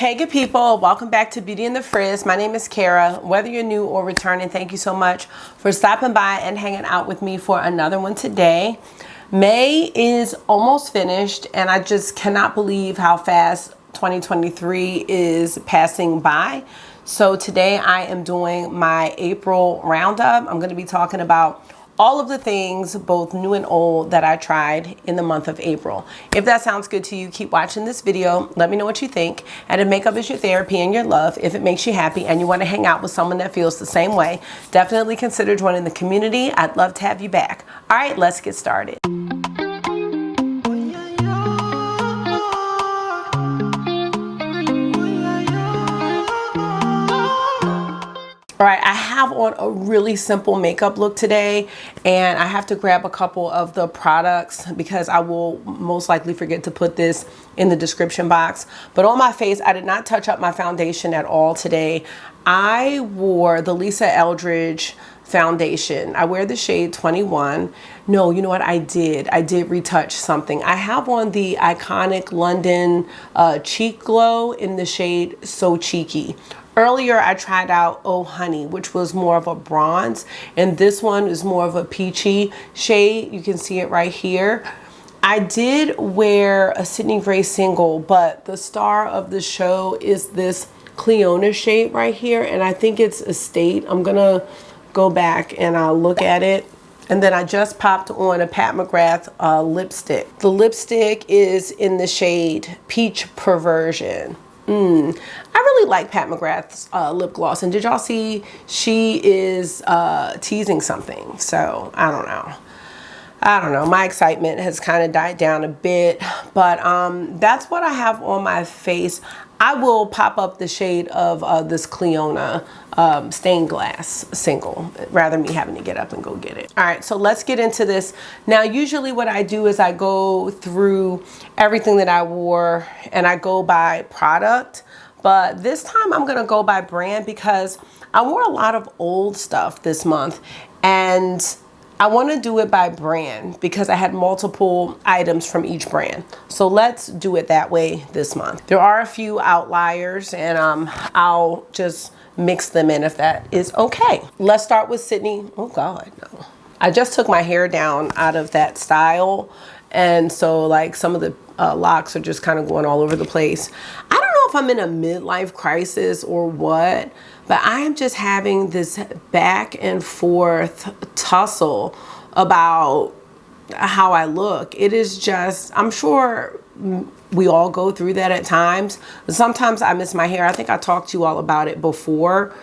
Hey good people, welcome back to Beauty in the Frizz. My name is Cara. Whether you're new or returning, thank you so much for stopping by and hanging out with me for another one today. May is almost finished and I just cannot believe how fast 2023 is passing by. So today I am doing my April roundup. I'm going to be talking about all of the things, both new and old, that I tried in the month of April. If that sounds good to you, keep watching this video. Let me know what you think. And if makeup is your therapy and your love, if it makes you happy and you want to hang out with someone that feels the same way, definitely consider joining the community. I'd love to have you back. All right, let's get started. All right, I have on a really simple makeup look today, and I have to grab a couple of the products because I will most likely forget to put this in the description box. But on my face, I did not touch up my foundation at all today. I wore the Lisa Eldridge foundation. I wear the shade 21. No, you know what I did? I did retouch something. I have on the iconic London Cheek Glow in the shade So Cheeky. Earlier, I tried out Oh Honey, which was more of a bronze, and this one is more of a peachy shade. You can see it right here. I did wear a Sydney Gray single, but the star of the show is this Cleona shade right here, and I think it's Estate. I'm gonna go back and I'll look at it. And then I just popped on a Pat McGrath lipstick. The lipstick is in the shade Peach Perversion. I really like Pat McGrath's lip gloss, and did y'all see she is teasing something? So I don't know. My excitement has kind of died down a bit, but that's what I have on my face. I will pop up the shade of this Cleona stained glass single, rather me having to get up and go get it. All right, so let's get into this. Now, usually what I do is I go through everything that I wore and I go by product, but this time I'm gonna go by brand because I wore a lot of old stuff this month, and I want to do it by brand because I had multiple items from each brand. So let's do it that way this month. There are a few outliers, and I'll just mix them in if that is okay. Let's start with Sydney. Oh God, no. I just took my hair down out of that style, and so like some of the locks are just kind of going all over the place. I don't know if I'm in a midlife crisis or what, but I am just having this back and forth tussle about how I look. It is just, I'm sure we all go through that at times. Sometimes I miss my hair. I think I talked to you all about it before.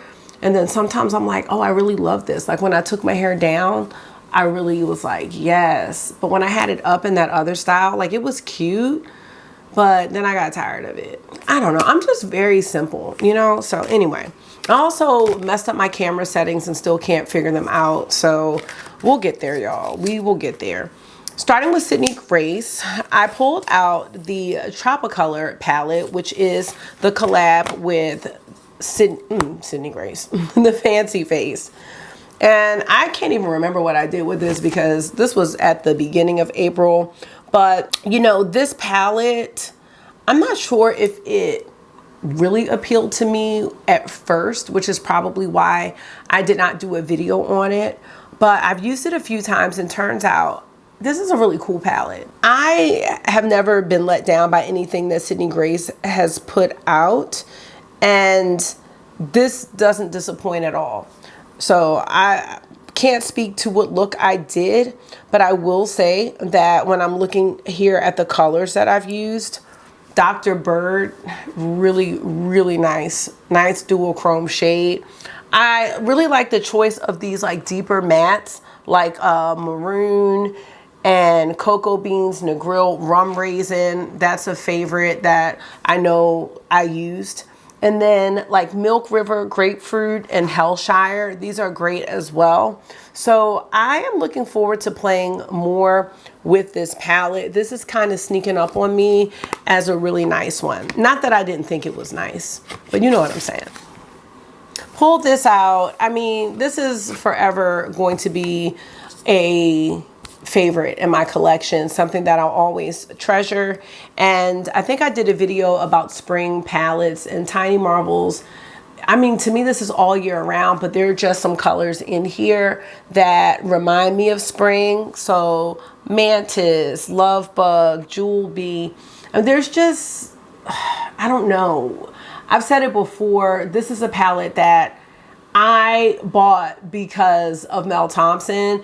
And then sometimes I'm like, oh, I really love this. Like when I took my hair down, I really was like, yes. But when I had it up in that other style, like it was cute, but then I got tired of it. I don't know. I'm just very simple, you know? So anyway, I also messed up my camera settings and still can't figure them out. So we'll get there, y'all. We will get there. Starting with Sydney Grace, I pulled out the Tropicolor palette, which is the collab with Sydney Grace, the Fancy Face. And I can't even remember what I did with this because this was at the beginning of April. But, you know, this palette, I'm not sure if it really appealed to me at first, which is probably why I did not do a video on it. But I've used it a few times and turns out this is a really cool palette. I have never been let down by anything that Sydney Grace has put out, and this doesn't disappoint at all. So I can't speak to what look I did, but I will say that when I'm looking here at the colors that I've used, Dr. Bird, really nice dual chrome shade. I really like the choice of these like deeper mattes, like maroon and cocoa beans, Negril, rum raisin. That's a favorite that I know I used. And then like Milk River, Grapefruit, and Hellshire. These are great as well. So I am looking forward to playing more with this palette. This is kind of sneaking up on me as a really nice one. Not that I didn't think it was nice, but you know what I'm saying. Pull this out. I mean, this is forever going to be a favorite in my collection, something that I'll always treasure. And I think I did a video about spring palettes and Tiny Marbles. I mean, to me, this is all year round, but there are just some colors in here that remind me of spring. So Mantis, Love Bug, Jewel Bee, and there's just, I don't know. I've said it before, this is a palette that I bought because of Mel Thompson.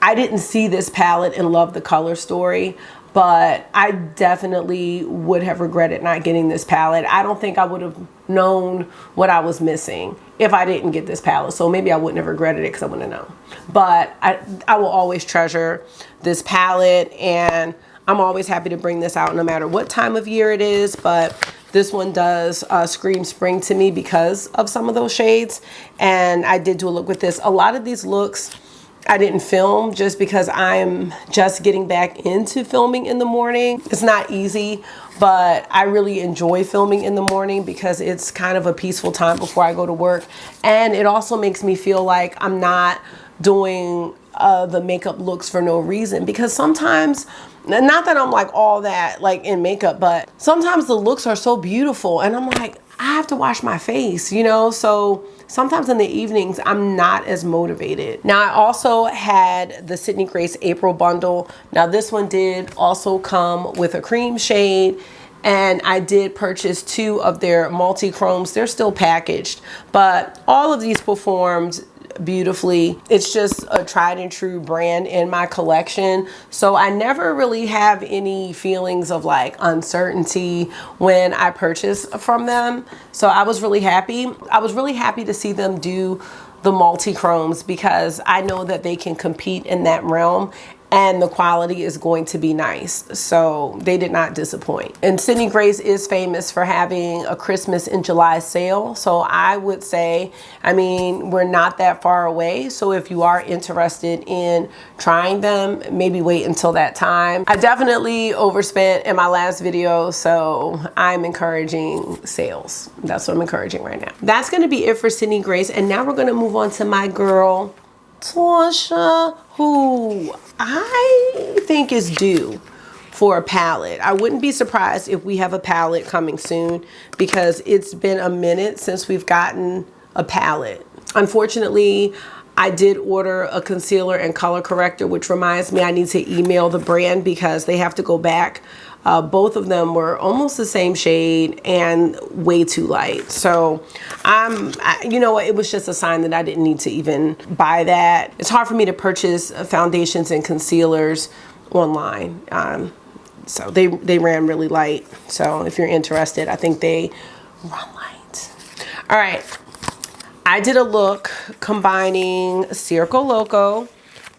I didn't see this palette and love the color story, but I definitely would have regretted not getting this palette. I don't think I would have known what I was missing if I didn't get this palette. So maybe I wouldn't have regretted it because I wouldn't have known. But I will always treasure this palette, and I'm always happy to bring this out no matter what time of year it is. But this one does scream spring to me because of some of those shades. And I did do a look with this. A lot of these looks I didn't film just because I'm just getting back into filming in the morning. It's not easy, but I really enjoy filming in the morning because it's kind of a peaceful time before I go to work. And it also makes me feel like I'm not doing the makeup looks for no reason, because sometimes, not that I'm like all that like in makeup, but sometimes the looks are so beautiful and I'm like, I have to wash my face, you know? So sometimes in the evenings, I'm not as motivated. Now, I also had the Sydney Grace April bundle. Now, this one did also come with a cream shade, and I did purchase 2 of their multi-chromes. They're still packaged, but all of these performed beautifully. It's just a tried and true brand in my collection, so I never really have any feelings of like uncertainty when I purchase from them. So I was really happy. I was really happy to see them do the multi-chromes because I know that they can compete in that realm and the quality is going to be nice. So they did not disappoint. And Sydney Grace is famous for having a Christmas in July sale. So I would say, I mean, we're not that far away. So if you are interested in trying them, maybe wait until that time. I definitely overspent in my last video, so I'm encouraging sales. That's what I'm encouraging right now. That's gonna be it for Sydney Grace. And now we're gonna move on to my girl, Tasha, who I think is due for a palette. I wouldn't be surprised if we have a palette coming soon because it's been a minute since we've gotten a palette. Unfortunately, I did order a concealer and color corrector, which reminds me I need to email the brand because they have to go back. Both of them were almost the same shade and way too light. So you know what, it was just a sign that I didn't need to even buy that. It's hard for me to purchase foundations and concealers online. So they ran really light. So if you're interested, I think they run light. All right, I did a look combining Circo Loco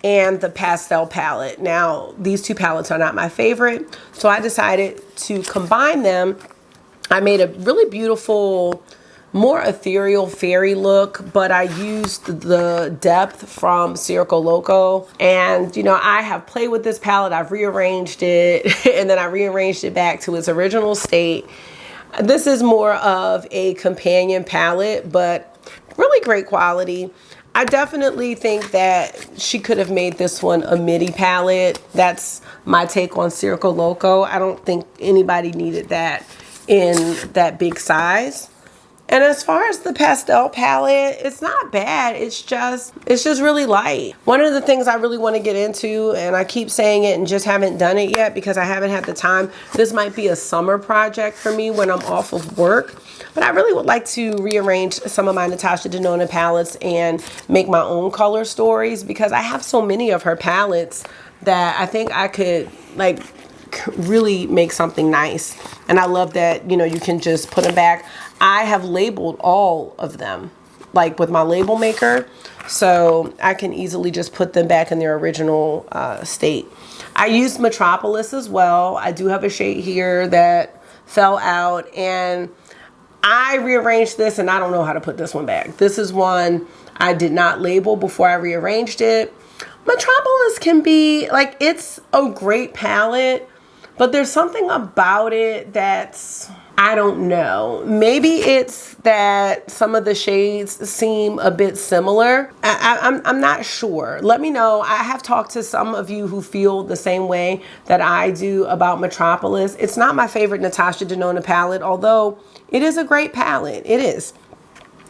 and the pastel palette. Now, these 2 palettes are not my favorite, so I decided to combine them. I made a really beautiful, more ethereal fairy look, but I used the depth from Circo Loco. And, you know, I have played with this palette. I've rearranged it, and then I rearranged it back to its original state. This is more of a companion palette, but really great quality. I definitely think that she could have made this one a midi palette. That's my take on Circo Loco. I don't think anybody needed that in that big size. And as far as the pastel palette, it's not bad. It's just really light. One of the things I really want to get into, and I keep saying it and just haven't done it yet because I haven't had the time. This might be a summer project for me when I'm off of work. But I really would like to rearrange some of my Natasha Denona palettes and make my own color stories because I have so many of her palettes that I think I could like really make something nice. And I love that, you know, you can just put them back. I have labeled all of them like with my label maker, so I can easily just put them back in their original state. I used Metropolis as well. I do have a shade here that fell out, and I rearranged this, and I don't know how to put this one back. This is one I did not label before I rearranged it. Metropolis can be, like, it's a great palette, but there's something about it that's I don't know. Maybe it's that some of the shades seem a bit similar. I'm not sure. Let me know. I have talked to some of you who feel the same way that I do about Metropolis. It's not my favorite Natasha Denona palette, although it is a great palette. It is.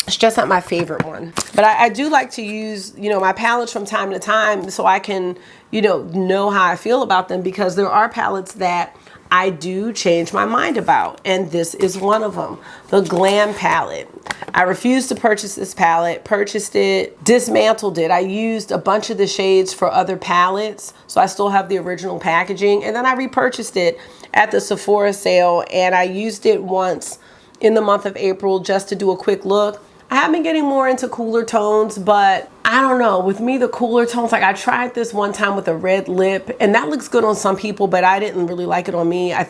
It's just not my favorite one. But I do like to use, you know, my palettes from time to time so I can, you know how I feel about them, because there are palettes that I do change my mind about, and this is one of them, the Glam palette. I refused to purchase this palette, purchased it, dismantled it. I used a bunch of the shades for other palettes, so I still have the original packaging, and then I repurchased it at the Sephora sale, and I used it once in the month of April just to do a quick look. I have been getting more into cooler tones, but I don't know, with me, the cooler tones, like I tried this one time with a red lip, and that looks good on some people, but I didn't really like it on me. I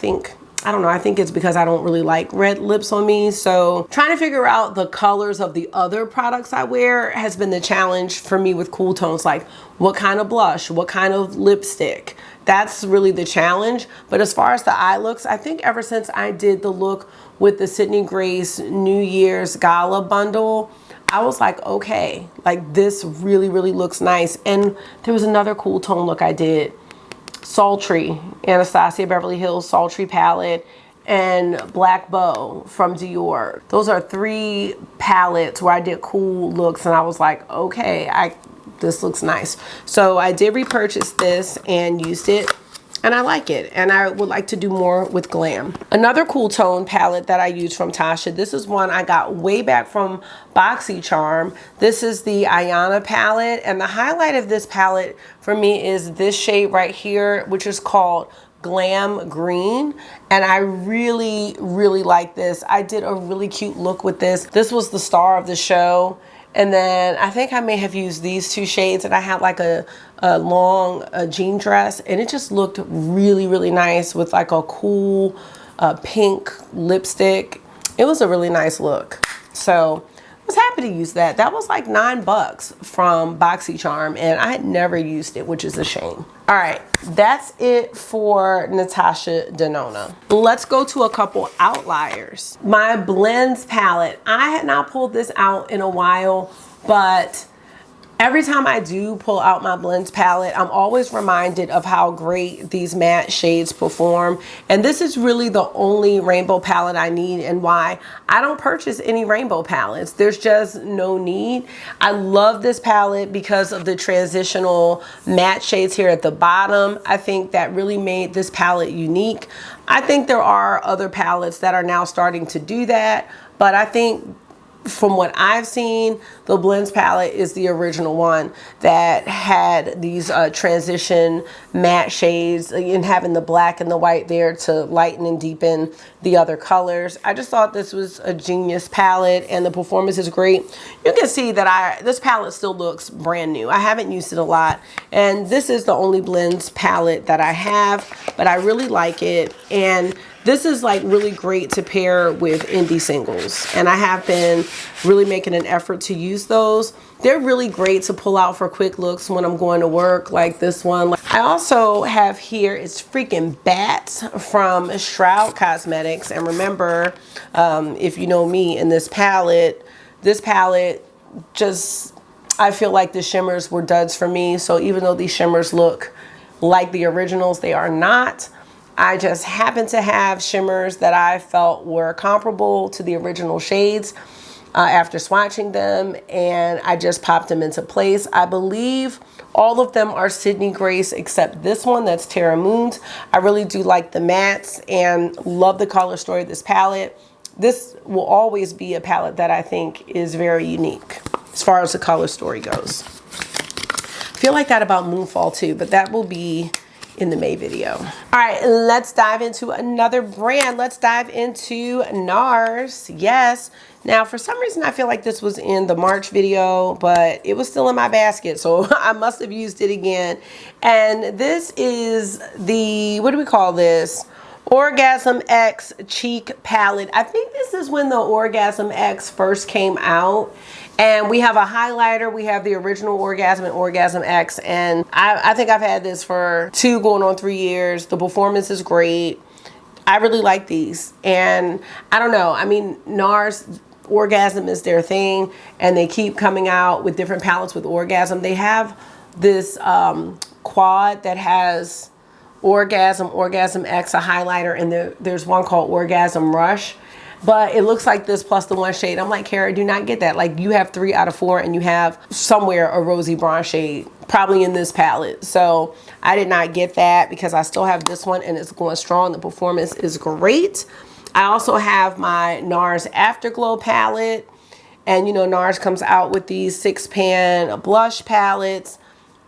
don't know, I think it's because I don't really like red lips on me. So trying to figure out the colors of the other products I wear has been the challenge for me with cool tones, like what kind of blush, what kind of lipstick. That's really the challenge. But as far as the eye looks, I think ever since I did the look with the Sydney Grace New Year's Gala bundle, I was like, okay, like this really, really looks nice. And there was another cool tone look I did. Sultry, Anastasia Beverly Hills Sultry palette, and Black Bow from Dior. Those are 3 palettes where I did cool looks, and I was like, okay, this looks nice. So I did repurchase this and used it, and I like it, and I would like to do more with Glam. Another cool tone palette that I use from Tasha, this is one I got way back from BoxyCharm. This is the Ayana palette, and the highlight of this palette for me is this shade right here, which is called Glam Green, and I really, really like this. I did a really cute look with this. This was the star of the show. And then I think I may have used these 2 shades, and I had like a long jean dress, and it just looked really, really nice with like a cool pink lipstick. It was a really nice look. So I was happy to use that. That was like $9 from BoxyCharm, and I had never used it, which is a shame. All right, that's it for Natasha Denona. Let's go to a couple outliers. My blends palette. I had not pulled this out in a while, but every time I do pull out my blends palette, I'm always reminded of how great these matte shades perform. And this is really the only rainbow palette I need, and why I don't purchase any rainbow palettes. There's just no need. I love this palette because of the transitional matte shades here at the bottom. I think that really made this palette unique. I think there are other palettes that are now starting to do that, but I think from what I've seen, the blends palette is the original one that had these transition matte shades, and having the black and the white there to lighten and deepen the other colors. I just thought this was a genius palette, and the performance is great. You can see that this palette still looks brand new. I haven't used it a lot, and this is the only blends palette that I have, but I really like it. And this is like really great to pair with indie singles, and I have been really making an effort to use those. They're really great to pull out for quick looks when I'm going to work, like this one. I also have here, it's freaking Bats from Shroud Cosmetics. And remember, if you know me, in this palette just, I feel like the shimmers were duds for me. So even though these shimmers look like the originals, they are not. I just happen to have shimmers that I felt were comparable to the original shades after swatching them, and I just popped them into place. I believe all of them are Sydney Grace except this one, that's Terra Moons. I really do like the mattes and love the color story of this palette. This will always be a palette that I think is very unique as far as the color story goes. I feel like that about Moonfall too, but that will be in the May video. All right, let's dive into another brand. Let's dive into Nars. Yes. Now, for some reason, I feel like this was in the March video, but it was still in my basket, so I must have used it again. And this is the, what do we call this? Orgasm X Cheek Palette. I think this is when the Orgasm X first came out. And we have a highlighter. We have the original Orgasm and Orgasm X. And I think I've had this for 2 going on 3 years. The performance is great. I really like these. And I don't know, I mean, Nars, orgasm is their thing, and they keep coming out with different palettes with orgasm. They have this quad that has orgasm, orgasm X, a highlighter, and there's one called Orgasm Rush. But it looks like this plus the one shade. I'm like, Cara, do not get that. Like, you have 3 out of 4 and you have somewhere a rosy bronze shade, probably in this palette. So I did not get that because I still have this one and it's going strong. The performance is great. I also have my Nars Afterglow palette. And you know, Nars comes out with these 6-pan blush palettes.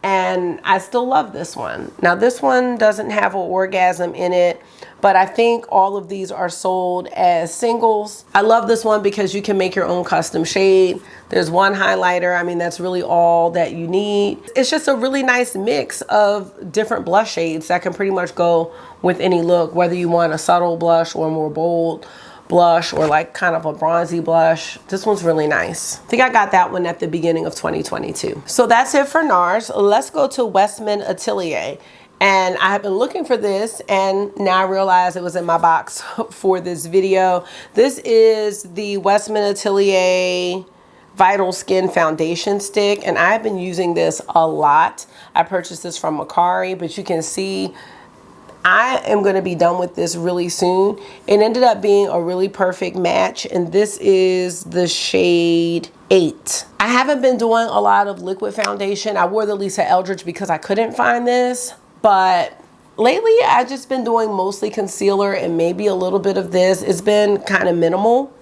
And I still love this one. Now this one doesn't have an orgasm in it, but I think all of these are sold as singles. I love this one because you can make your own custom shade. There's one highlighter. I mean, that's really all that you need. It's just a really nice mix of different blush shades that can pretty much go with any look, whether you want a subtle blush or a more bold blush or like kind of a bronzy blush. This one's really nice. I think I got that one at the beginning of 2022. So that's it for Nars. Let's go to Westman Atelier. And I have been looking for this and now I realize it was in my box for this video. This is the Westman Atelier Vital Skin Foundation Stick, and I've been using this a lot. I purchased this from Macari, but you can see I am going to be done with this really soon. It ended up being a really perfect match, and this is the shade 8. I haven't been doing a lot of liquid foundation. I wore the Lisa Eldridge because I couldn't find this, but lately I've just been doing mostly concealer and maybe a little bit of this. It's been kind of minimal.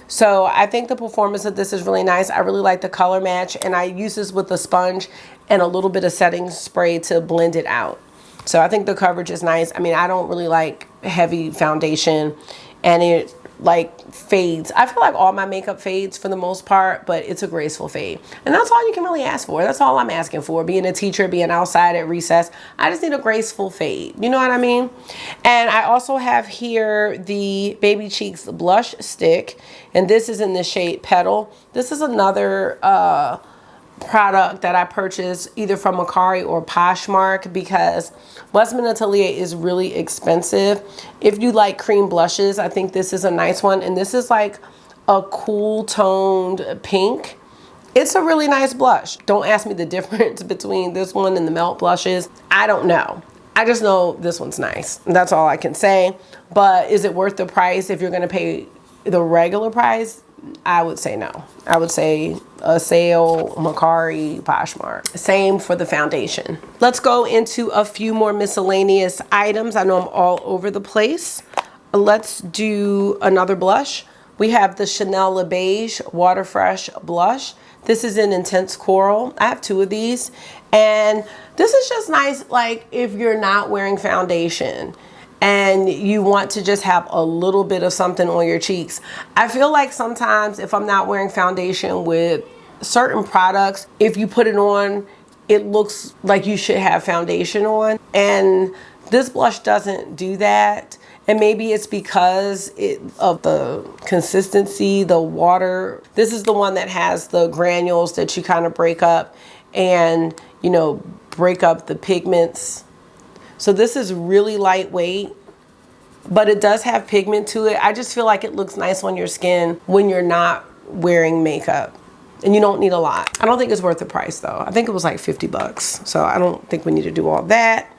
So I think the performance of this is really nice. I really like the color match, and I use this with a sponge and a little bit of setting spray to blend it out. So I think the coverage is nice. I mean, I don't really like heavy foundation, and it like fades. I feel like all my makeup fades for the most part, but it's a graceful fade. And that's all you can really ask for. That's all I'm asking for. Being a teacher, being outside at recess, I just need a graceful fade. You know what I mean? And I also have here the Baby Cheeks blush stick, and this is in the shade Petal. This is another product that I purchased either from Macari or Poshmark because Westman Atelier is really expensive. If you like cream blushes, I think this is a nice one. And this is like a cool toned pink. It's a really nice blush. Don't ask me the difference between this one and the Melt blushes. I don't know. I just know this one's nice. That's all I can say. But is it worth the price if you're going to pay the regular price? I would say no. I would say a sale, Macari, Poshmark. Same for the foundation. Let's go into a few more miscellaneous items. I know I'm all over the place. Let's do another blush. We have the Chanel Le Beige Water Fresh blush. This is in Intense Coral. I have 2 of these. And this is just nice, like if you're not wearing foundation and you want to just have a little bit of something on your cheeks. I feel like sometimes if I'm not wearing foundation with certain products, if you put it on, it looks like you should have foundation on. And this blush doesn't do that. And maybe it's because of the consistency, the water. This is the one that has the granules that you kind of break up and, you know, break up the pigments. So this is really lightweight, but it does have pigment to it. I just feel like it looks nice on your skin when you're not wearing makeup. And you don't need a lot. I don't think it's worth the price though. I think it was like 50 bucks. So I don't think we need to do all that.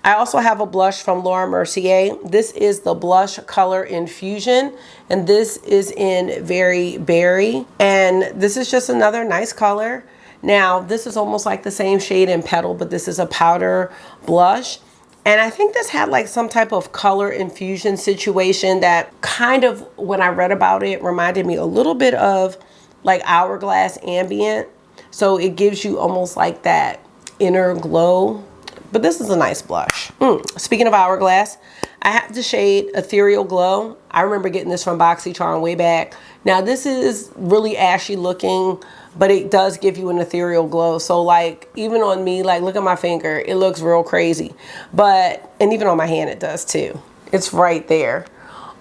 I also have a blush from Laura Mercier. This is the Blush Color Infusion, and this is in Very Berry. And this is just another nice color. Now, this is almost like the same shade in Petal, but this is a powder blush. And I think this had like some type of color infusion situation that kind of, when I read about it, reminded me a little bit of like Hourglass Ambient. So it gives you almost like that inner glow. But this is a nice blush. Speaking of Hourglass, I have the shade Ethereal Glow. I remember getting this from BoxyCharm way back. Now this is really ashy looking, but it does give you an ethereal glow. So like even on me, like look at my finger, it looks real crazy. But, and even on my hand it does too. It's right there.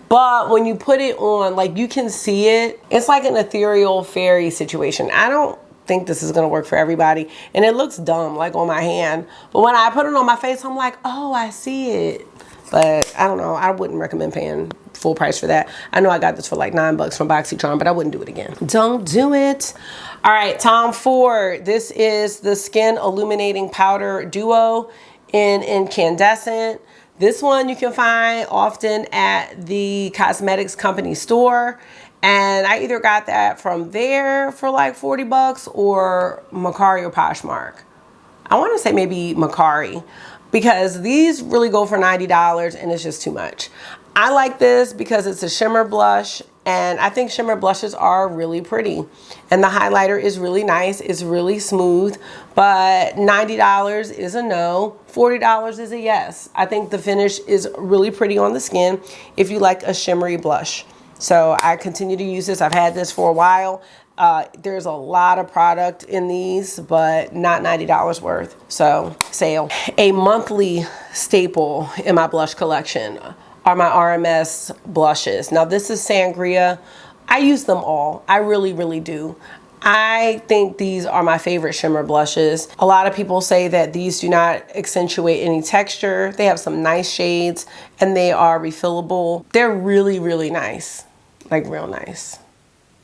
But when you put it on, like you can see it. It's like an ethereal fairy situation. I don't think this is gonna work for everybody, and it looks dumb like on my hand, but when I put it on my face I'm like, oh, I see it. But I don't know. I wouldn't recommend paying full price for that. I know I got this for like $9 from BoxyCharm, but I wouldn't do it again. Don't do it. All right, Tom Ford. This is the Skin Illuminating Powder Duo in Incandescent. This one you can find often at the cosmetics company store. And I either got that from there for like $40 or Macari or Poshmark. I want to say maybe Macari, because these really go for $90 and it's just too much. I like this because it's a shimmer blush, and I think shimmer blushes are really pretty. And the highlighter is really nice. It's really smooth, but $90 is a no. $40 is a yes. I think the finish is really pretty on the skin if you like a shimmery blush. So I continue to use this. I've had this for a while. There's a lot of product in these, but not $90 worth. So sale. A monthly staple in my blush collection are my RMS blushes. Now this is Sangria. I use them all. I really, really do. I think these are my favorite shimmer blushes. A lot of people say that these do not accentuate any texture. They have some nice shades and they are refillable. They're really, really nice. Like real nice.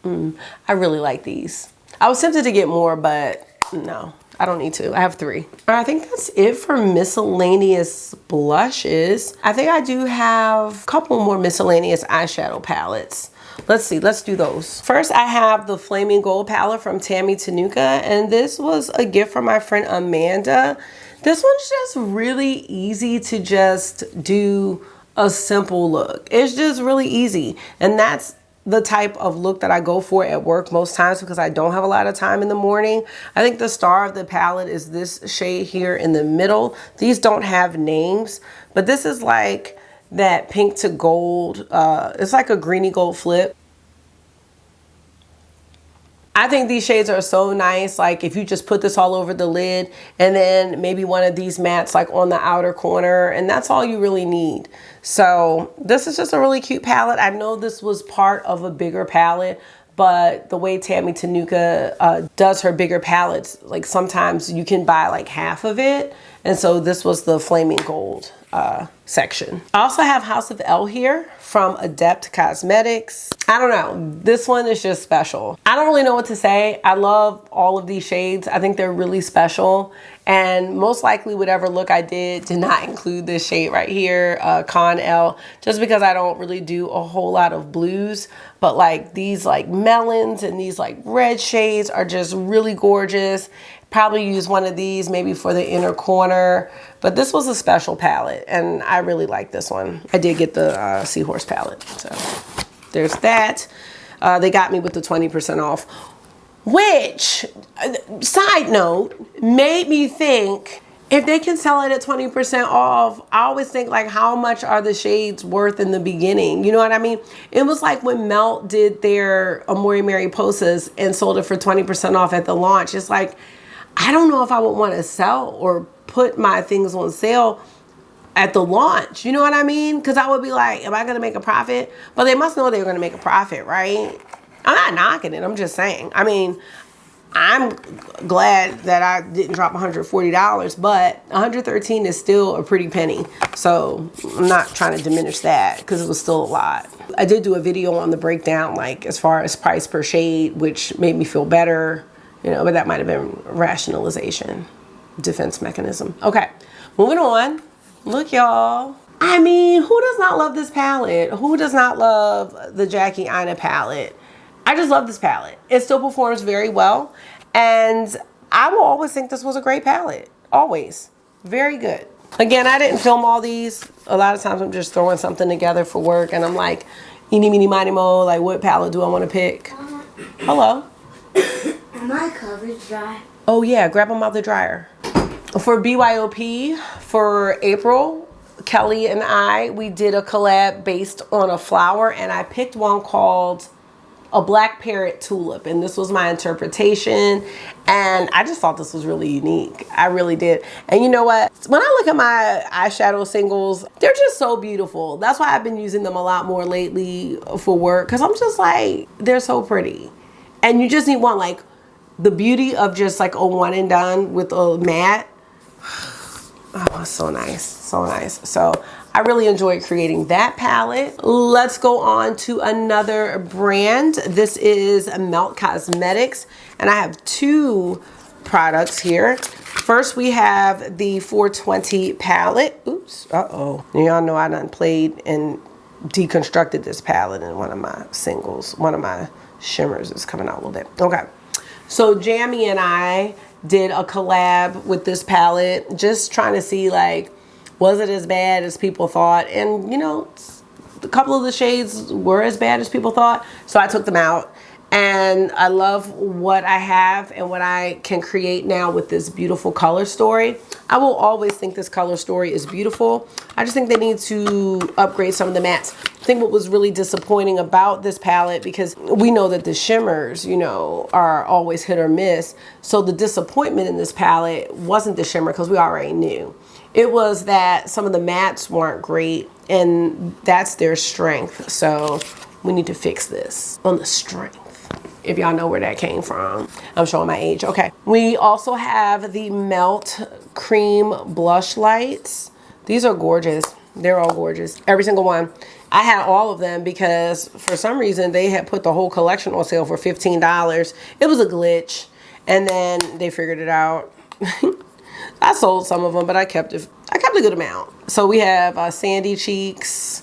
I really like these. I was tempted to get more, but no, I don't need to. I have 3. I think that's it for miscellaneous blushes. I think I do have a couple more miscellaneous eyeshadow palettes. Let's see, let's do those. First, I have the Flaming Gold palette from Tammy Tenuka, and this was a gift from my friend Amanda. This one's just really easy to just do a simple look. It's just really easy, and that's the type of look that I go for at work most times because I don't have a lot of time in the morning. I think the star of the palette is this shade here in the middle. These don't have names, but this is like that pink to gold. It's like a greeny gold flip. I think these shades are so nice. Like if you just put this all over the lid and then maybe one of these mattes like on the outer corner, and that's all you really need. So this is just a really cute palette. I know this was part of a bigger palette, but the way Tammy Tenuka does her bigger palettes, like sometimes you can buy like half of it. And so this was the Flaming Gold section. I also have House of L here from Adept Cosmetics. I don't know, this one is just special. I don't really know what to say. I love all of these shades. I think they're really special. And most likely whatever look I did not include this shade right here, Con L, just because I don't really do a whole lot of blues. But like these like melons and these like red shades are just really gorgeous. Probably use one of these maybe for the inner corner, but this was a special palette and I really like this one. I did get the Seahorse palette, so there's that. They got me with the 20% off, which, side note, made me think if they can sell it at 20% off, I always think like how much are the shades worth in the beginning? You know what I mean? It was like when Melt did their Amore Mariposas and sold it for 20% off at the launch. It's like, I don't know if I would want to sell or put my things on sale at the launch. You know what I mean? Because I would be like, am I going to make a profit? But they must know they were going to make a profit, right? I'm not knocking it. I'm just saying. I mean, I'm glad that I didn't drop $140, but $113 is still a pretty penny. So I'm not trying to diminish that because it was still a lot. I did do a video on the breakdown, like as far as price per shade, which made me feel better. You know, but that might have been rationalization, defense mechanism. Okay, moving on. Look, y'all. I mean, who does not love this palette? Who does not love the Jackie Aina palette? I just love this palette. It still performs very well. And I will always think this was a great palette. Always. Very good. Again, I didn't film all these. A lot of times I'm just throwing something together for work and I'm like, eeny, meeny, miny, mo, like what palette do I want to pick? Hello. My cover's dry. Oh yeah, grab them out the dryer. For BYOP, for April, Kelly and we did a collab based on a flower, and I picked one called a Black Parrot Tulip, and this was my interpretation, and I just thought this was really unique. I really did. And you know what? When I look at my eyeshadow singles, they're just so beautiful. That's why I've been using them a lot more lately for work, because I'm just like, they're so pretty. And you just need one, like, the beauty of just like a one and done with a matte. Oh, so nice, so nice. So I really enjoyed creating that palette. Let's go on to another brand. This is Melt Cosmetics, and I have two products here. First, we have the 420 palette. Oops, uh-oh. Y'all know I done played and deconstructed this palette in one of my singles. One of my shimmers is coming out a little bit. Okay, so Jamie and I did a collab with this palette, just trying to see, like, was it as bad as people thought? And, you know, a couple of the shades were as bad as people thought, so I took them out. And I love what I have and what I can create now with this beautiful color story. I will always think this color story is beautiful. I just think they need to upgrade some of the mattes. I think what was really disappointing about this palette, because we know that the shimmers, you know, are always hit or miss. So the disappointment in this palette wasn't the shimmer, because we already knew. It was that some of the mattes weren't great, and that's their strength. So we need to fix this on the strength. If y'all know where that came from. I'm showing my age. Okay. We also have the Melt Cream Blush Lights. These are gorgeous. They're all gorgeous. Every single one. I had all of them because for some reason they had put the whole collection on sale for $15. It was a glitch. And then they figured it out. I sold some of them, but I kept a good amount. So we have Sandy Cheeks.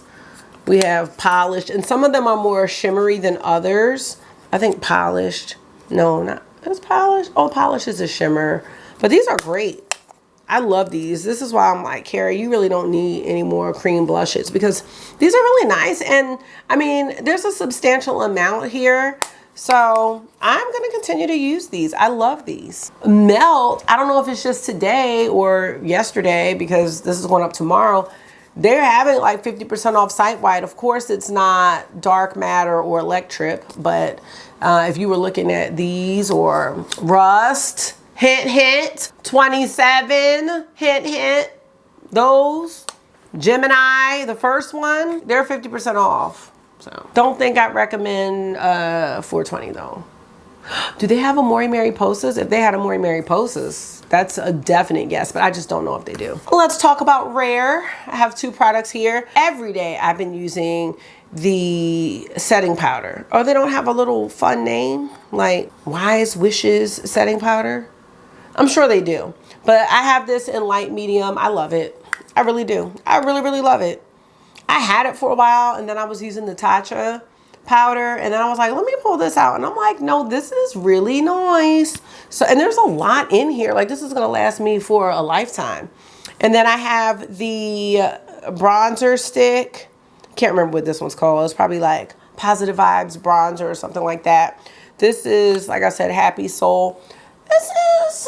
We have Polished. And some of them are more shimmery than others. I think Polished, no, not, it's Polished. Oh, Polished is a shimmer, but these are great. I love these. This is why I'm like, Carrie, you really don't need any more cream blushes, because these are really nice. And I mean, there's a substantial amount here. So I'm going to continue to use these. I love these. Melt, I don't know if it's just today or yesterday, because this is going up tomorrow. They're having like 50% off site-wide. Of course, it's not dark matter or electric, but if you were looking at these or Rust, hint, hint, 27, hint, hint, those, Gemini, the first one, they're 50% off. So don't think I'd recommend 420 though. Do they have a Mori Mariposas? If they had a Mori Mariposas, that's a definite yes, but I just don't know if they do. Let's talk about Rare. I have two products here. Every day I've been using the setting powder. Oh, they don't have a little fun name like Wise Wishes setting powder? I'm sure they do, but I have this in light medium. I love it. I really do. I really, really love it. I had it for a while, and then I was using Natasha powder, and then I was like, let me pull this out, and I'm like, no, this is really nice. So, and there's a lot in here. Like, this is gonna last me for a lifetime. And then I have the bronzer stick. Can't remember what this one's called. It's probably like Positive Vibes bronzer or something like that. This is, like I said, Happy Soul. This is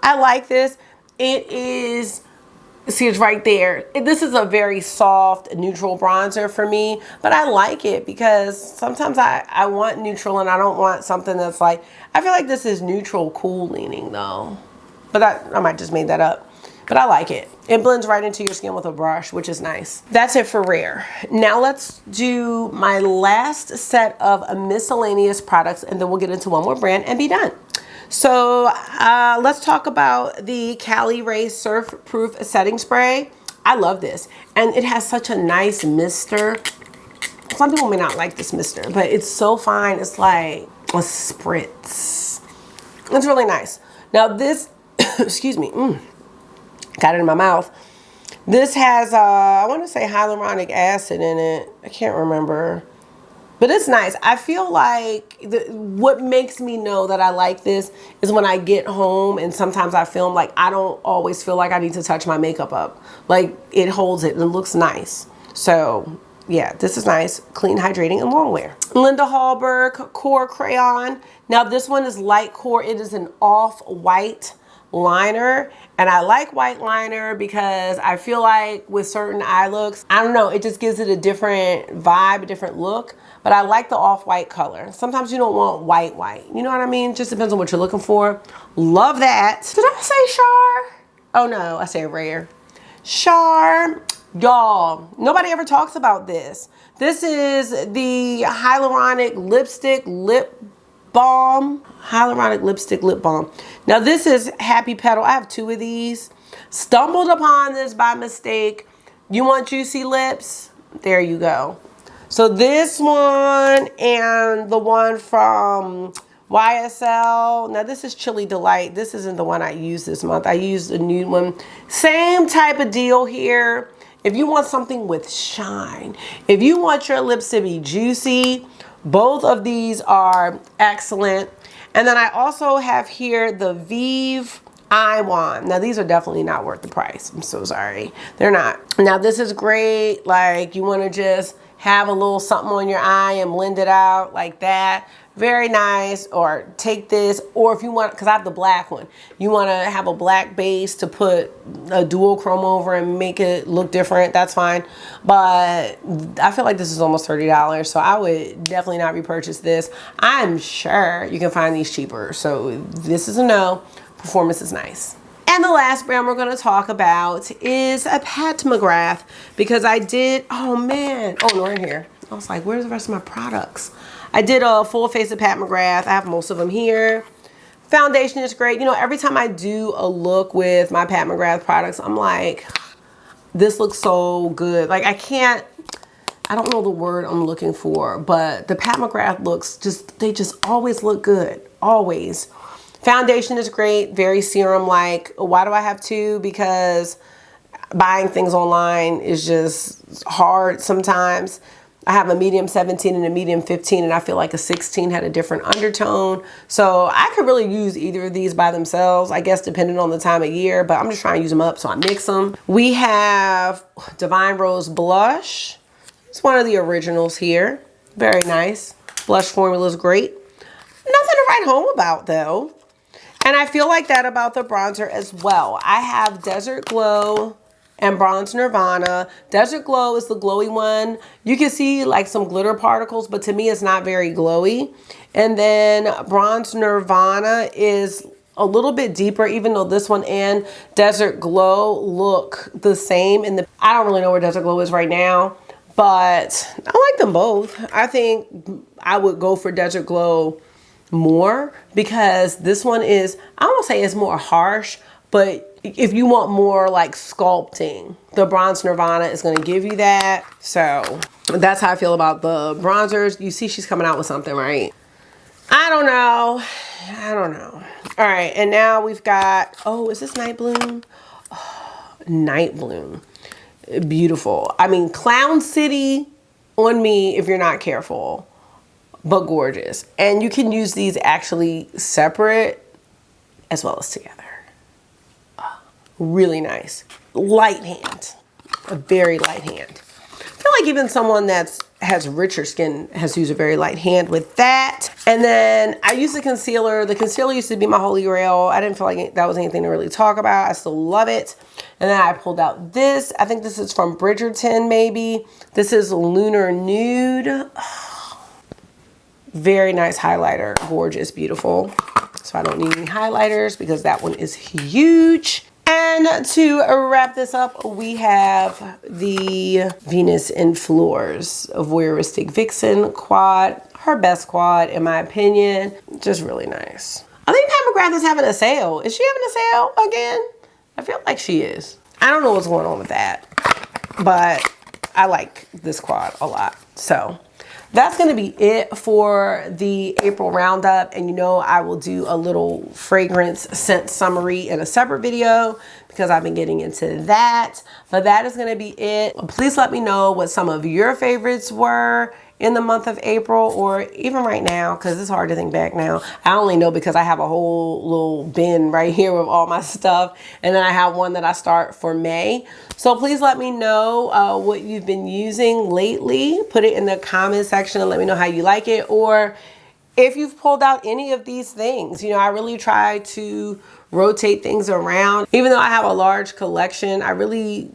I like this. It is, see, it's right there. This is a very soft, neutral bronzer for me, but I like it because sometimes I want neutral and I don't want something that's like, I feel like this is neutral cool leaning though, but I might just made that up. But I like it. It blends right into your skin with a brush, which is nice. That's it for Rare. Now let's do my last set of Miscellaneous products, and then we'll get into one more brand and be done. So let's talk about the Cali Ray Surf Proof Setting Spray. I love this. And it has such a nice mister. Some people may not like this mister, but it's so fine. It's like a spritz. It's really nice. Now this, excuse me, got it in my mouth. This has, I want to say hyaluronic acid in it. I can't remember. But it's nice. I feel like what makes me know that I like this is when I get home and sometimes I film, like I don't always feel like I need to touch my makeup up. Like it holds it and it looks nice. So yeah, this is nice, clean, hydrating, and long wear. Linda Hallberg Core Crayon. Now this one is light core. It is an off-white liner, and I like white liner because I feel like with certain eye looks, I don't know, it just gives it a different vibe, a different look. But I like the off-white color. Sometimes you don't want white. You know what I mean? Just depends on what you're looking for. Love that. Did I say Char? Oh no, I said Rare. Char, y'all, nobody ever talks about this. This is the hyaluronic lipstick lip balm. Hyaluronic lipstick lip balm. Now this is Happy Petal. I have two of these. Stumbled upon this by mistake You want juicy lips? There you go. So this one and the one from YSL. Now this is Chili Delight. This isn't the one I used this month. I used a nude one. Same type of deal here. If you want something with shine, if you want your lips to be juicy, both of these are excellent. And then I also have here the Vive Eye Wand. Now these are definitely not worth the price. I'm so sorry. They're not. Now this is great. Like you want to just have a little something on your eye and blend it out like that. Very nice. Or take this, or if you want, because I have the black one, you want to have a black base to put a dual chrome over and make it look different, that's fine. But I feel like this is almost $30, so I would definitely not repurchase this. I'm sure you can find these cheaper, so this is a no. Performance is nice. And the last brand we're going to talk about is a Pat McGrath, because I did, oh man, oh no, right here. I was like, where's the rest of my products? I did a full face of Pat McGrath. I have most of them here. Foundation is great. You know, every time I do a look with my Pat McGrath products, I'm like, this looks so good. Like I don't know the word I'm looking for, but the Pat McGrath looks they just always look good, always. Foundation is great, very serum-like. Why do I have two? Because buying things online is just hard sometimes. I have a medium 17 and a medium 15, and I feel like a 16 had a different undertone. So I could really use either of these by themselves, I guess, depending on the time of year, but I'm just trying to use them up, so I mix them. We have Divine Rose Blush. It's one of the originals here. Very nice. Blush formula is great. Nothing to write home about, though. And I feel like that about the bronzer as well. I have Desert Glow and Bronze Nirvana. Desert Glow is the glowy one. You can see like some glitter particles, but to me it's not very glowy. And then Bronze Nirvana is a little bit deeper, even though this one and Desert Glow look the same. I don't really know where Desert Glow is right now, but I like them both. I think I would go for Desert Glow more because this one is, I won't say it's more harsh, but if you want more like sculpting, the Bronze Nirvana is going to give you that. So that's how I feel about the bronzers. You see she's coming out with something, right? I don't know. All right, and now we've got, oh, is this Night Bloom? Oh, Night Bloom. Beautiful. I mean, Clown City on me if you're not careful, but gorgeous. And you can use these actually separate as well as together. Really nice. Light hand. A very light hand. I feel like even someone that has richer skin has used a very light hand with that. And then I use the concealer. The concealer used to be my holy grail. I didn't feel like that was anything to really talk about. I still love it. And then I pulled out this. I think this is from Bridgerton maybe. This is Lunar Nude. Oh, very nice highlighter. Gorgeous, beautiful. So I don't need any highlighters because that one is huge. And to wrap this up, we have the Venus in Floors Voyeuristic Vixen quad. Her best quad, in my opinion. Just really nice. I think Pat McGrath is having a sale. Is she having a sale again? I feel like she is. I don't know what's going on with that, but I like this quad a lot. So that's going to be it for the April roundup. And you know, I will do a little fragrance scent summary in a separate video because I've been getting into that. But that is going to be it. Please let me know what some of your favorites were in the month of April, or even right now, because it's hard to think back now. I only know because I have a whole little bin right here with all my stuff, and then I have one that I start for May. So please let me know what you've been using lately. Put it in the comment section and let me know how you like it, or if you've pulled out any of these things. You know, I really try to rotate things around. Even though I have a large collection, I really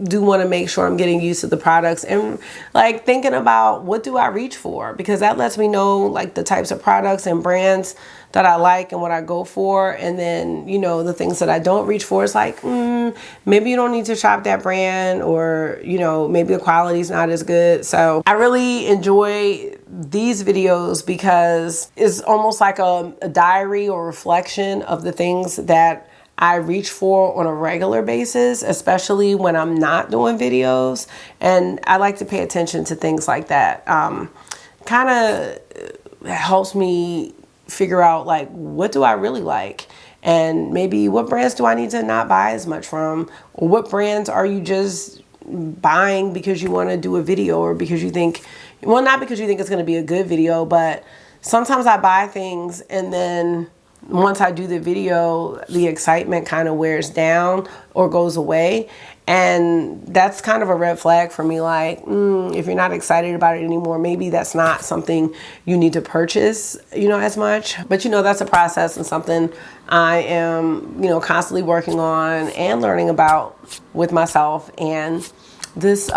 do want to make sure I'm getting used to the products and like thinking about what do I reach for, because that lets me know like the types of products and brands that I like and what I go for. And then, you know, the things that I don't reach for, it's like, maybe you don't need to shop that brand, or, you know, maybe the quality is not as good. So I really enjoy these videos because it's almost like a diary or reflection of the things that I reach for on a regular basis, especially when I'm not doing videos. And I like to pay attention to things like that. Kind of helps me figure out like, what do I really like? And maybe what brands do I need to not buy as much from? Or what brands are you just buying because you want to do a video, or because you think, well, not because you think it's going to be a good video, but sometimes I buy things and then once I do the video, the excitement kind of wears down or goes away. And that's kind of a red flag for me. Like, if you're not excited about it anymore, maybe that's not something you need to purchase, you know, as much. But, you know, that's a process and something I am, you know, constantly working on and learning about with myself and this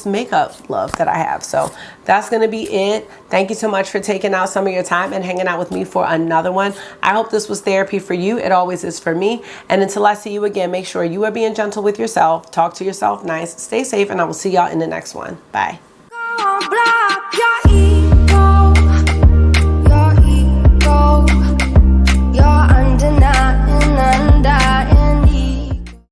makeup love that I have. So that's gonna be it. Thank you so much for taking out some of your time and hanging out with me for another one. I hope this was therapy for you. It always is for me. And until I see you again, make sure you are being gentle with yourself, talk to yourself nice, stay safe, and I will see y'all in the next one. Bye.